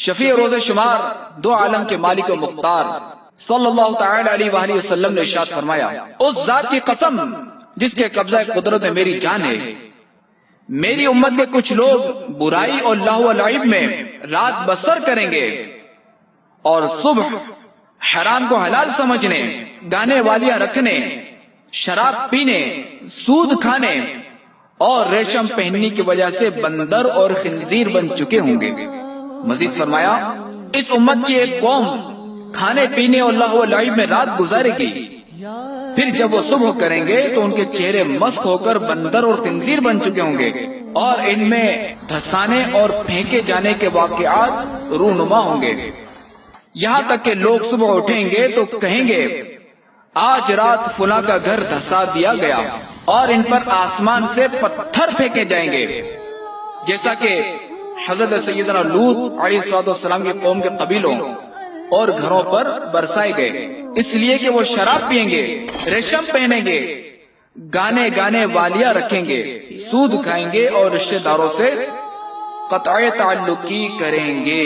شفیع روز شمار، دو عالم کے مالک و مختار صلی اللہ تعالی علیہ وآلہ وسلم نے ارشاد فرمایا، اس ذات کی قسم جس کے قبضہ قدرت میں میری جان ہے، میری امت کے کچھ لوگ برائی اور لہو و لعب میں رات بسر کریں گے اور صبح حرام کو حلال سمجھنے، گانے والیاں رکھنے، شراب پینے، سود کھانے اور ریشم پہننے کی وجہ سے بندر اور خنزیر بن چکے ہوں گے۔ مزید فرمایا، اس امت کی ایک قوم کھانے پینے اور لہو و لعب میں رات گزارے گی، پھر جب وہ صبح کریں گے تو ان کے چہرے مسخ ہو کر بندر اور خنزیر بن چکے ہوں گے، اور ان میں دھسانے اور پھینکے جانے کے واقعات رونما ہوں گے، یہاں تک کہ لوگ صبح اٹھیں گے تو کہیں گے آج رات فلاں کا گھر دھسا دیا گیا، اور ان پر آسمان سے پتھر پھینکے جائیں گے، جیسا کہ حضرت سیدنا لوط علیہ السلام کی قوم کے قبیلوں اور گھروں پر برسائے گئے، اس لیے کہ وہ شراب پیئیں گے، ریشم پہنیں گے، گانے والیاں رکھیں گے، سود کھائیں گے اور رشتہ داروں سے قطع تعلقی کریں گے۔